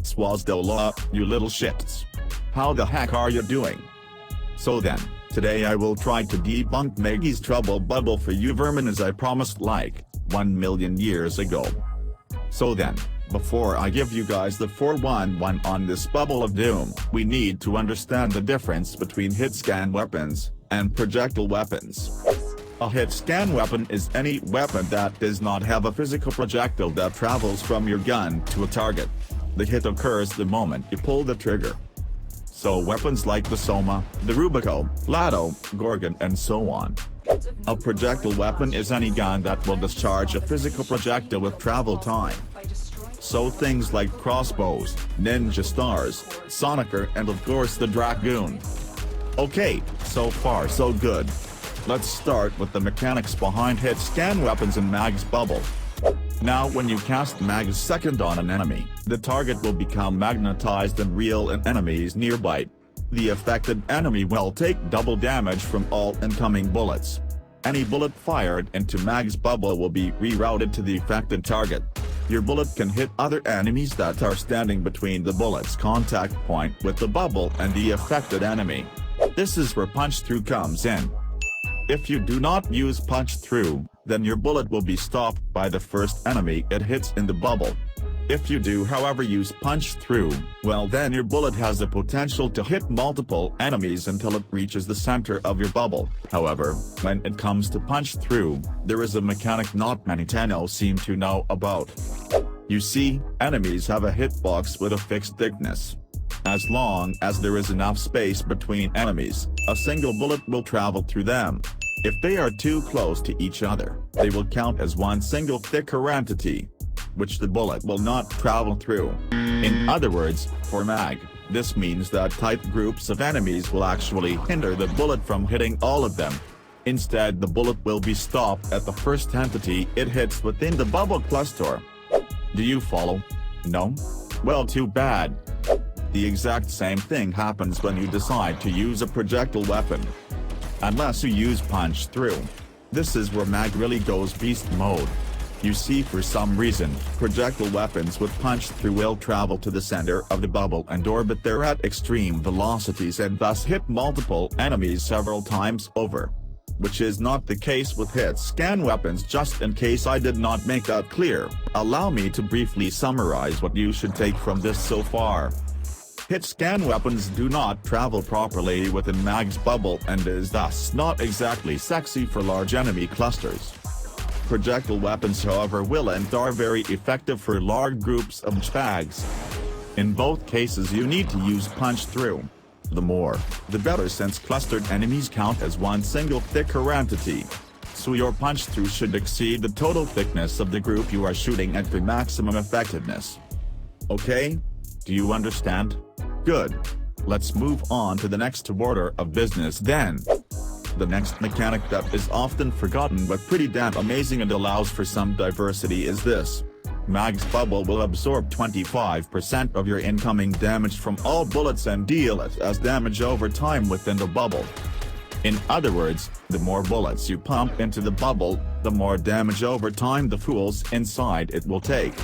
Swazdola, you little shits. How the heck are you doing? So then, today I will try to debunk Maggie's trouble bubble for you vermin as I promised like 1 million years ago. So then, before I give you guys the 411 on this bubble of doom, we need to understand the difference between hit scan weapons and projectile weapons. A hit scan weapon is any weapon that does not have a physical projectile that travels from your gun to a target. The hit occurs the moment you pull the trigger. So weapons like the Soma, the Rubico, Lado, Gorgon and so on. A projectile weapon is any gun that will discharge a physical projectile with travel time. So things like crossbows, ninja stars, Sonicer and of course the Dragoon. Okay, so far so good. Let's start with the mechanics behind hit scan weapons in Mag's bubble. Now when you cast Mag's second on an enemy, the target will become magnetized and reel in enemies nearby. The affected enemy will take double damage from all incoming bullets. Any bullet fired into Mag's bubble will be rerouted to the affected target. Your bullet can hit other enemies that are standing between the bullet's contact point with the bubble and the affected enemy. This is where punch through comes in. If you do not use punch through, then your bullet will be stopped by the first enemy it hits in the bubble. If you do however use punch through, well then your bullet has the potential to hit multiple enemies until it reaches the center of your bubble. However, when it comes to punch through, there is a mechanic not many Tenno seem to know about. You see, enemies have a hitbox with a fixed thickness. As long as there is enough space between enemies, a single bullet will travel through them. If they are too close to each other, they will count as one single thicker entity, which the bullet will not travel through. In other words, for Mag, this means that tight groups of enemies will actually hinder the bullet from hitting all of them. Instead, the bullet will be stopped at the first entity it hits within the bubble cluster. Do you follow? No? Well, too bad. The exact same thing happens when you decide to use a projectile weapon. Unless you use punch through. This is where Mag really goes beast mode. You see, for some reason, projectile weapons with punch through will travel to the center of the bubble and orbit there at extreme velocities and thus hit multiple enemies several times over. Which is not the case with hit scan weapons. Just in case I did not make that clear, allow me to briefly summarize what you should take from this so far. Hit scan weapons do not travel properly within Mag's bubble and is thus not exactly sexy for large enemy clusters. Projectile weapons however will and are very effective for large groups of spags. In both cases you need to use punch through. The more, the better since clustered enemies count as one single thicker entity. So your punch through should exceed the total thickness of the group you are shooting at for maximum effectiveness. Okay? Do you understand? Good. Let's move on to the next order of business then. The next mechanic that is often forgotten but pretty damn amazing and allows for some diversity is this. Mag's bubble will absorb 25% of your incoming damage from all bullets and deal it as damage over time within the bubble. In other words, the more bullets you pump into the bubble, the more damage over time the fools inside it will take.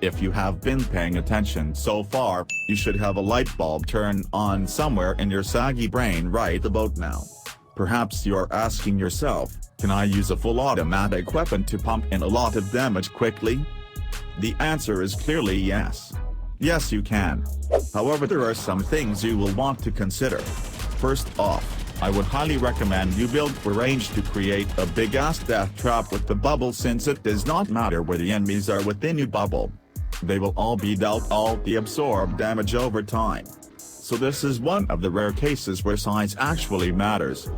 If you have been paying attention so far, you should have a light bulb turn on somewhere in your saggy brain right about now. Perhaps you're asking yourself, can I use a full automatic weapon to pump in a lot of damage quickly? The answer is clearly yes. Yes you can. However, there are some things you will want to consider. First off, I would highly recommend you build for range to create a big ass death trap with the bubble, since it does not matter where the enemies are within your bubble. They will all be dealt all the absorbed damage over time. So this is one of the rare cases where size actually matters.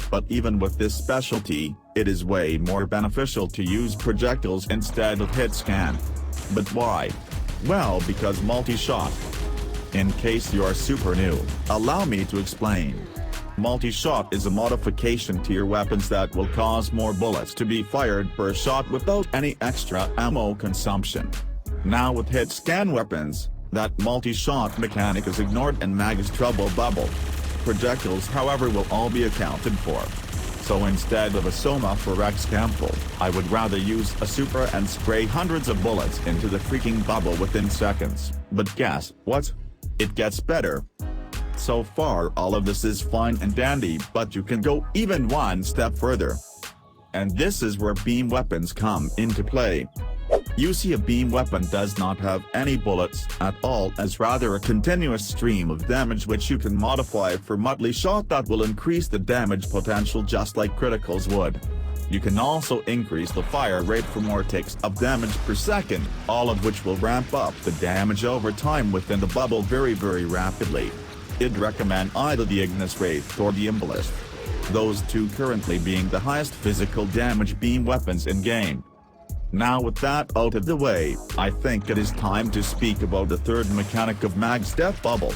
But even with this specialty, it is way more beneficial to use projectiles instead of hit scan. But why? Well, because multi-shot. In case you are super new, allow me to explain. Multi-shot is a modification to your weapons that will cause more bullets to be fired per shot without any extra ammo consumption. Now with hit scan weapons, that multi-shot mechanic is ignored in Mag's Trouble Bubble. Projectiles however will all be accounted for. So instead of a Soma for example, I would rather use a super and spray hundreds of bullets into the freaking bubble within seconds. But guess what? It gets better. So far all of this is fine and dandy, but you can go even one step further. And this is where beam weapons come into play. You see, a beam weapon does not have any bullets at all, as rather a continuous stream of damage which you can modify for multi shot that will increase the damage potential just like criticals would. You can also increase the fire rate for more ticks of damage per second, all of which will ramp up the damage over time within the bubble very rapidly. I'd recommend either the Ignis Wraith or the Embolist. Those two currently being the highest physical damage beam weapons in game. Now with that out of the way, I think it is time to speak about the third mechanic of Mag's death bubble.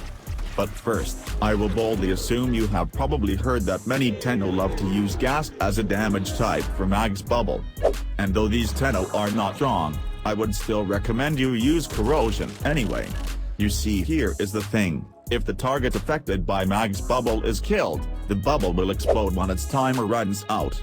But first, I will boldly assume you have probably heard that many Tenno love to use gas as a damage type for Mag's bubble. And though these Tenno are not wrong, I would still recommend you use corrosion anyway. You see, here is the thing. If the target affected by Mag's bubble is killed, the bubble will explode when its timer runs out.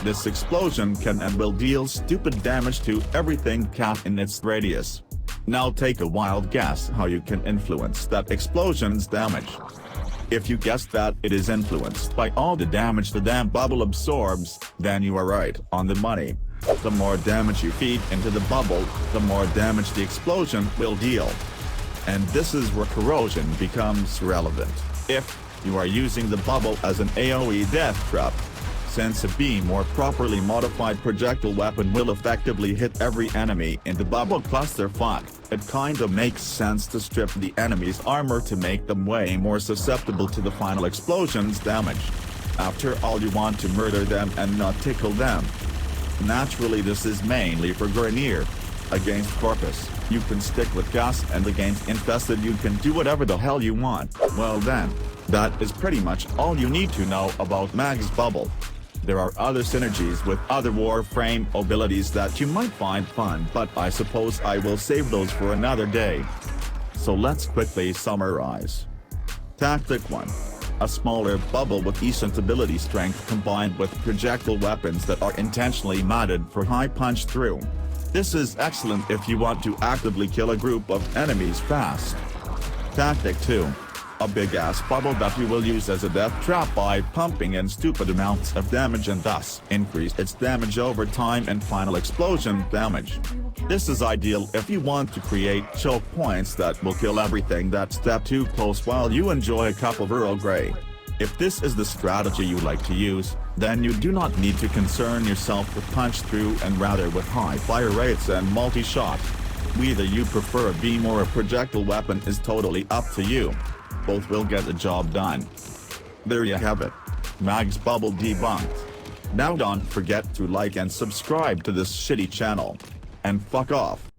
This explosion can and will deal stupid damage to everything cat in its radius. Now take a wild guess how you can influence that explosion's damage. If you guessed that it is influenced by all the damage the damn bubble absorbs, then you are right on the money. The more damage you feed into the bubble, the more damage the explosion will deal. And this is where corrosion becomes relevant. If you are using the bubble as an AoE death trap, since a beam or properly modified projectile weapon will effectively hit every enemy in the bubble plus their fuck, it kinda makes sense to strip the enemy's armor to make them way more susceptible to the final explosion's damage. After all, you want to murder them and not tickle them. Naturally this is mainly for Grenier. Against Corpus, you can stick with gas, and against Infested you can do whatever the hell you want. Well then, that is pretty much all you need to know about Mag's bubble. There are other synergies with other Warframe abilities that you might find fun, but I suppose I will save those for another day. So let's quickly summarize. Tactic 1. A smaller bubble with decent ability strength combined with projectile weapons that are intentionally modded for high punch through. This is excellent if you want to actively kill a group of enemies fast. Tactic 2. A big-ass bubble that you will use as a death trap by pumping in stupid amounts of damage and thus increase its damage over time and final explosion damage. This is ideal if you want to create choke points that will kill everything that step too close while you enjoy a cup of Earl Grey. If this is the strategy you like to use, then you do not need to concern yourself with punch-through and rather with high fire rates and multi-shot. Whether you prefer a beam or a projectile weapon is totally up to you. Both will get the job done. There you have it. Mag's bubble debunked. Now don't forget to like and subscribe to this shitty channel. And fuck off.